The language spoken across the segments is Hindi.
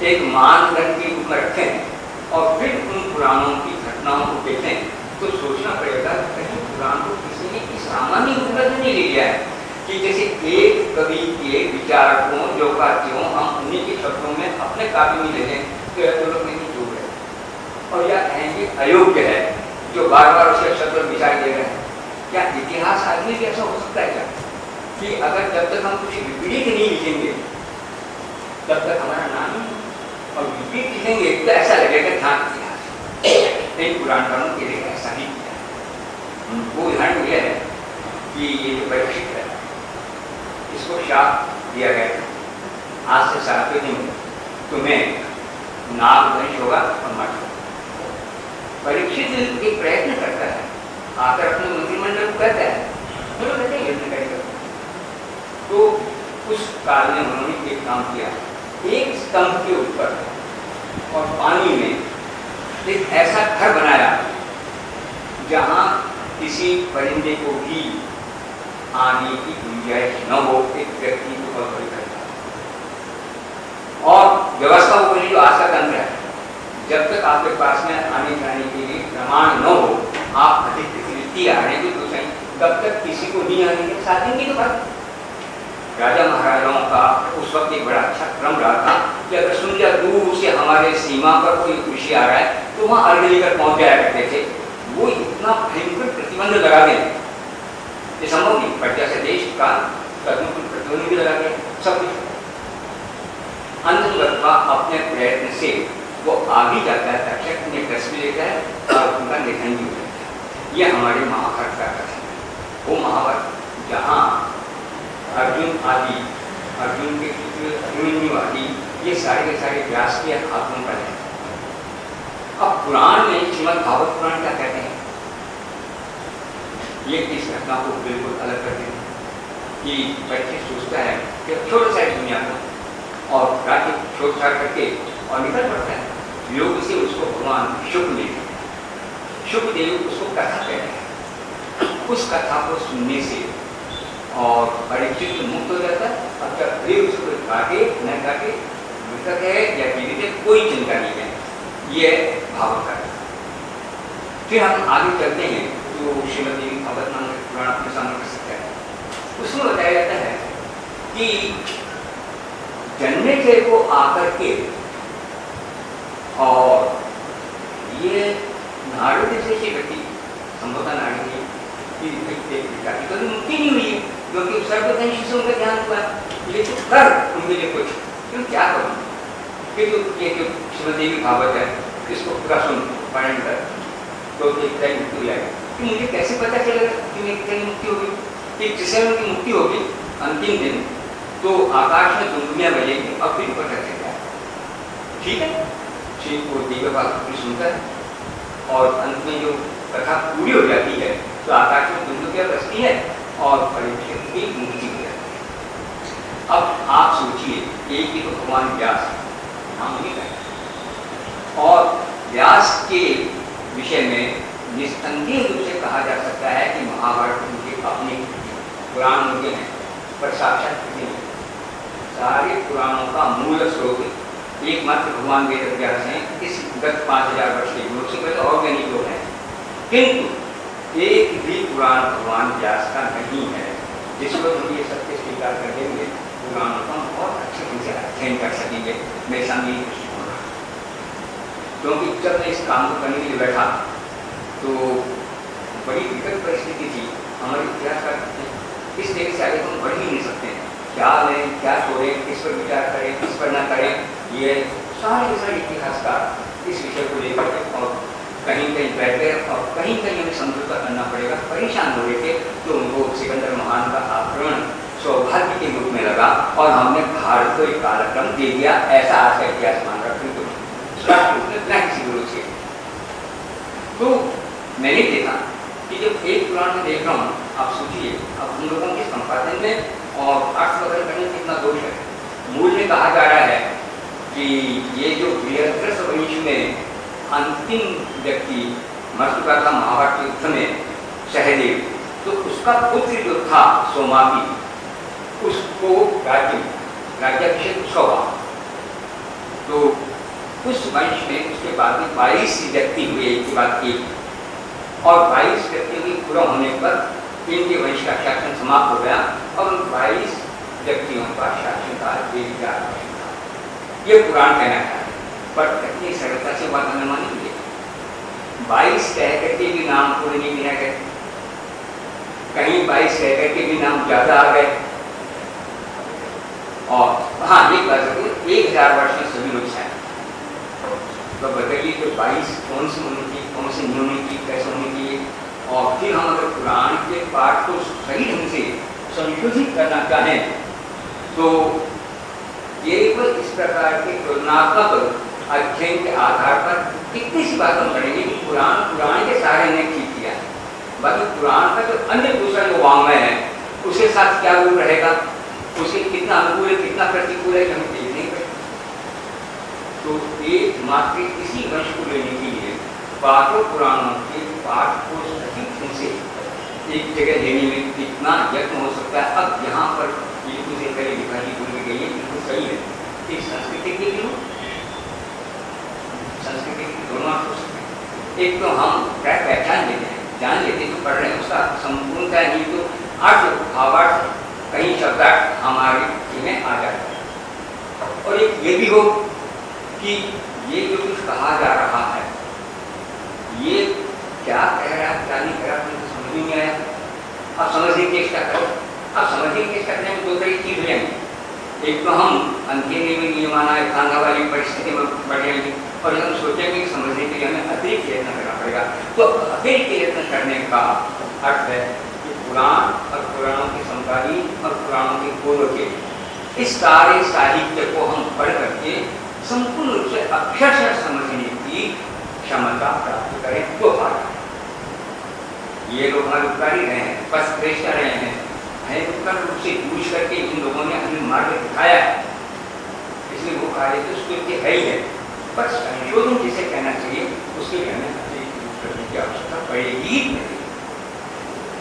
एक मानदंड के रूप में रखें और फिर उन पुराणों की घटनाओं को देखें तो सोचना पड़ेगा कहीं पुराण को किसी ने इस सामान्य रूप में नहीं ले लिया है कि जैसे एक कवि के विचारकों योगार्थियों हम उन्हीं के शब्दों में अपने काव्य में ले लें तो यह दोनों में नहीं जोड़ है और यह कहेंगे अयोग्य है जो बार बार उसके शब्द विचार दे रहे हैं। क्या इतिहास आदमी भी ऐसा हो सकता है क्या कि अगर जब तक हम कुछ विपरीत नहीं लिखेंगे तब तक हमारा नाम ही और विपरीत लिखेंगे तो ऐसा लगेगा ध्यान इतिहास नहीं पुराणकारों के लिए ऐसा ही किया। वो उदाहरण यह है कि ये जो परीक्षित है इसको शाप दिया गया आज से 7वें दिन तुम्हें नाग वंश होगा और मर होगा। परीक्षित एक प्रयत्न करता है आकर अपने मंत्रिमंडल को कहता है बोलो कहते हैं यज्ञ करेगा। तो उस काल में उन्होंने एक काम किया एक स्तंभ के ऊपर और पानी में एक ऐसा घर बनाया जहां किसी परिंदे को भी आने की गुंजाइश न हो एक व्यक्ति को बहुत करता और व्यवस्था वो जो आशा तंत्र है जब तक आपके पास में आने जाने के लिए प्रमाण न हो आप अधिक विकृति आ रहे तो सही तब तक किसी को नहीं आने साथ की तो बात। राजा महाराजाओं का उस वक्त एक बड़ा अच्छा क्रम रहा था कि अगर सुन लिया दूर से हमारे सीमा पर कोई कृषि आ रहा है तो वहाँ अर्घ लेकर पहुँच जाया करते थे। वो इतना भयंकर प्रतिबंध लगा दें ये संभव नहीं पर जैसे देश का प्रतिबंध भी लगा दिया सब कुछ अंतर्गत अपने प्रयत्न से वो आगे जाता है तक्षक उन्हें प्रश्न भी लेता है और उनका निधन भी होता है। ये हमारे महाभारत का कथन है वो महाभारत जहाँ अर्जुन आदि अर्जुन के पुत्र अभिमन्यु आदि ये सारे के सारे व्यास के हाथों पर है। अब पुराण में श्रीमद् भागवत पुराण क्या कहते हैं ये इस घटना को बिल्कुल अलग करते हैं कि बच्चे सोचता है कि छोटा सा दुनिया को और राज्य छोड़ छाड़ करके और निकल पड़ता है योग से उसको भगवान शुभदेव उसको कथा कहते हैं। उस कथा को सुनने से और परीक्षित मुक्त हो जाता है और जब फिर उसको काटे न काटे मृतक है या जीवित है कोई चिंता नहीं है ये भाव का। फिर हम आगे चलते हैं जो श्रीमद् भागवत नाम के पुराण अपने सामने कर सकते हैं। उसमें बताया जाता है कि जन्मेजय को आकर के और ये नारद जैसे व्यक्ति संभवतः नारद की कभी मुक्ति नहीं हुई है क्योंकि सर्वधन से उनका ध्यान हुआ ये तो कर उनके लिए कुछ क्यों क्या करूँ कि तो ये जो श्रीमद् भागवत है इसको पूरा सुन पारण कर तो एक मुक्ति हो जाएगी कि मुझे कैसे पता चलेगा कि मेरी कहीं मुक्ति होगी कि जिससे उनकी मुक्ति होगी अंतिम दिन तो आकाश में दुनिया बजेगी और फिर पता चल जाए ठीक है। ठीक वो दिव्य बात सुनता है और अंत में जो कथा पूरी हो जाती है तो आकाश में दुनिया बसती है और परीक्षित की मुक्ति हो जाती है। अब आप सोचिए एक ही तो भगवान व्यास हम नहीं कहें और व्यास के विषय में निस्संदेह रूप से कहा जा सकता है कि महाभारत उनके अपने पुराण उनके हैं पर साक्षात नहीं। सारे पुराणों का मूल स्रोत एकमात्र भगवान वेद व्यास हैं। इस गत 5000 वर्ष के युग से पहले और वैज्ञानिक लोग हैं किंतु एक भी पुराण भगवान व्यास का नहीं है जिसको हम ये सत्य स्वीकार कर देंगे पुराणों का बहुत अच्छे ढंग से अध्ययन कर सकेंगे। मेरे सामने ये दृष्टिकोण रहा क्योंकि जब मैं इस काम को करने के लिए बैठा तो बड़ी विकट परिस्थिति थी हमारे इतिहास का इस तरह से आगे हम बढ़ ही नहीं सकते क्या लें क्या छोड़ें किस पर विचार करें किस पर ना करें ये सारे इतिहासकार इस विषय को लेकर और कहीं कहीं बैठ गए और कहीं कहीं हमें समझौता करना पड़ेगा परेशान हो रहे थे तो उनको सिकंदर महान का आक्रमण सौभाग्य के रूप में लगा और हमने भारत को एक कालक्रम दे दिया ऐसा आज का इतिहास मान रखते तो बिना किसी विरोध से। तो मैंने देखा कि जब एक पुराण में देख रहा हूँ आप सोचिए अब हम लोगों के संपादन में और अर्थ वगैरह करने में कितना दोष है। मूल में कहा जा रहा है कि ये जो बृहद्रथ वंश में अंतिम व्यक्ति मर चुका था महाभारत के युद्ध में सहदेव तो उसका पुत्र जो था सोमापी उसको राज्याभिषेक उत्सव तो उस वंश में उसके बाद में 22 व्यक्ति हुए एक के बाद एक, और 22 व्यक्तियों के पूरा होने पर इनके वंश का शासन समाप्त हो गया और उन 22 व्यक्तियों का शासनकाल 1000 वर्ष था। ये पुराण कहना चाहते हैं, पर इतनी सरलता से बात हमें मानी नहीं है। 22 कह करके भी नाम पूरे नहीं गिना गए, कहीं 22 कह करके भी नाम ज्यादा आ गए। और हाँ, एक बात है, 1000 वर्ष में सभी लोग शायद तो बताइए कि 22 कौन सी होनी चाहिए, कौन सी नहीं होनी चाहिए, कैसे होनी चाहिए। और फिर हम अगर पुराण के पाठ को सही ढंग से संशोधित करना चाहें तो केवल इस प्रकार के तुलनात्मक अध्ययन के आधार पर कितनी सी बात हम करेंगे कि पुराण के सारे ने ठीक किया है, बाकी पुराण का जो अन्य दूसरा जो वांग्मय है उसके साथ क्या रूप रहेगा, उसे कितना अनुकूल है कितना प्रतिकूल है, हमें देख नहीं पड़ेगा। तो एक मात्र इसी वंश को लेने के लिए पाठों पुराणों के पाठ को सटीक ढंग से एक जगह लेने में कितना यत्न हो सकता है। अब यहाँ पर बिल्कुल से पहले लिखा जी बोल गई है, बिल्कुल सही है। एक संस्कृति के लिए संस्कृति के दोनों अर्थ हो सकते हैं। एक तो हम प्राय पहचान लेते हैं, जान लेते हैं, तो पढ़ रहे हैं, उसका संपूर्णता नहीं तो अर्थ भावार्थ कई शब्दार्थ हमारे में आ जाता है। और एक ये भी हो कि ये जो कुछ कहा जा रहा है ये क्या कह रहा है क्या नहीं कह रहा, मुझे समझ नहीं आया। अब समझने की चेष्टा करें। अब समझने की चेष्टा करने में दो तरह की चीज हो जाएंगी। एक तो हम अंधेरे में ये माना है कांधा वाली परिस्थिति में बढ़ जाएंगे, और जब हम सोचेंगे कि समझने के लिए हमें अतिरिक्त यत्न करना पड़ेगा, तो अतिरिक्त यत्न करने का अर्थ है कि पुराण और पुराणों के समकालीन और पुराणों के पूर्व के इस सारे साहित्य को हम पढ़ करके संपूर्ण रूप से अक्षरशः समझने की क्षमता प्राप्त करें तो फायदा है। ये लोग हमारे उपकारी रहे हैं, बस श्रेष्ठ रहे हैं, भयंकर रूप से पूछ करके इन लोगों ने अपने मार्ग दिखाया है, इसलिए वो कार्य तो उसके है ही है, बस संशोधन जिसे कहना चाहिए उसके लिए हमें अतिरिक्त करने की आवश्यकता पड़ेगी।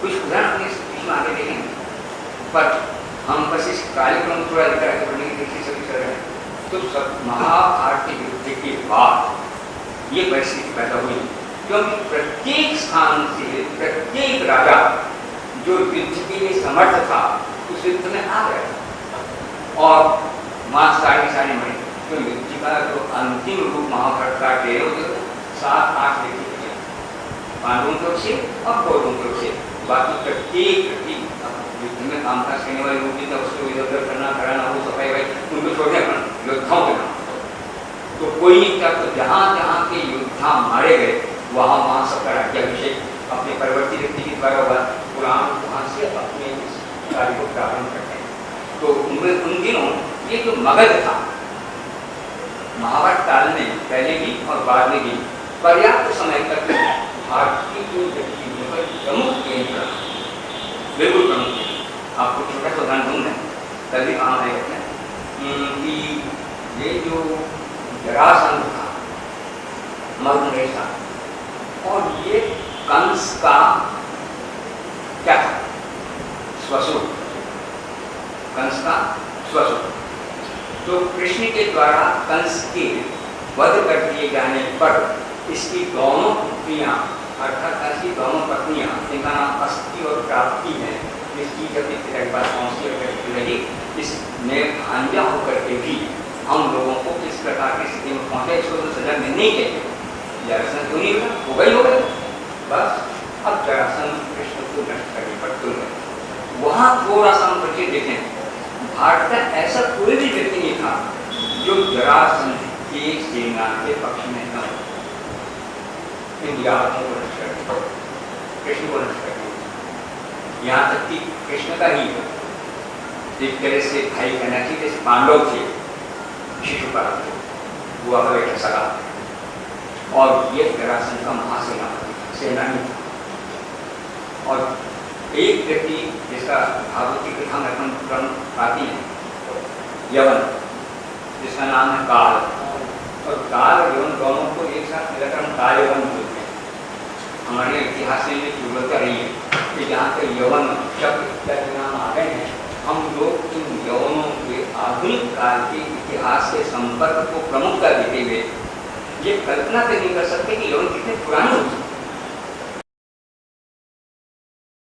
कुछ उदाहरण अपने इसमें आगे देखेंगे, पर हम बस इस कार्यक्रम को थोड़ा लेकर आगे बढ़ने की दृष्टि से भी कर रहे हैं। तो सब महाभारत के युद्ध के बाद ये परिस्थिति पैदा हुई, क्योंकि प्रत्येक स्थान से प्रत्येक राजा जो युद्ध के लिए समर्थ था उस युद्ध में आ गया और मां सारी मरे। तो युद्ध का जो अंतिम रूप महाभारत का ढेर 7-8 व्यक्ति थे, पांडवों की ओर से और कौरवों की ओर से। बाकी प्रत्येक व्यक्ति युद्ध में काम काज करने वाले लोग भी उसको इधर उधर करना कराना हो सफाई भाई उनको छोड़ने अपना योद्धाओं के नाम। तो कोई नहीं था, तो जहाँ जहाँ के योद्धा मारे गए वहाँ सबका राज्याभिषेक अपने परवर्ती व्यक्ति के द्वारा हुआ। पुराण वहाँ से अपने इस कार्य को प्रारंभ करते हैं। तो उन दिनों ये जो मगध था महाभारत काल में पहले भी और बाद में भी पर्याप्त समय तक भारतीय जो गतिविधियों का प्रमुख केंद्र बिल्कुल प्रमुख। आपको छोटा सा उदाहरण दूँ मैं, तभी काम है कि ये जो जरासंध था मगध था और ये कंस का क्या था, स्वसुर, कंस का स्वसुर। तो कृष्ण के द्वारा कंस के वध कर दिए जाने पर इसकी दोनों पुत्रियां अर्थात इसकी दोनों पत्नियां, जिनका नाम अस्थि और प्राप्ति है, इस चीज अपने पिता के पास पहुंचती रही, इसमें भांजा होकर के भी हम लोगों को किस प्रकार की स्थिति में पहुंचे, इसको तो सजा मिलनी ही चाहिए। जरासंध क्यों नहीं हो गई बस। अब जरासंध कृष्ण को नष्ट करने पर तुल गए। वहाँ थोड़ा सा हम बच्चे देखें, भारत का ऐसा कोई भी व्यक्ति नहीं था जो जरासंध की सेना के पक्ष में था। इंडिया को नष्ट कर दिया, कृष्ण को नष्ट कर दिया। यहाँ तक कि कृष्ण का ही एक तरह से भाई कहना चाहिए, जैसे पांडव थे शिशुपाल थे, वो अब बैठा सका, और ये जरासंध का सेनानी था। और एक व्यक्ति जिसका भागवत की कथा में अपन आती है, यवन, जिसका नाम है काल, और काल और यवन दोनों को एक साथ मिलाकर हम काल यवन बोलते हैं। हमारे इतिहास में जरूरत रही है कि जहाँ पे यवन शब्द इत्यादि नाम आ गए हैं, हम लोग इन यवनों के आधुनिक काल के इतिहास के संपर्क को प्रमुखता देते हुए ये कल्पना तो नहीं कर सकते कि यौन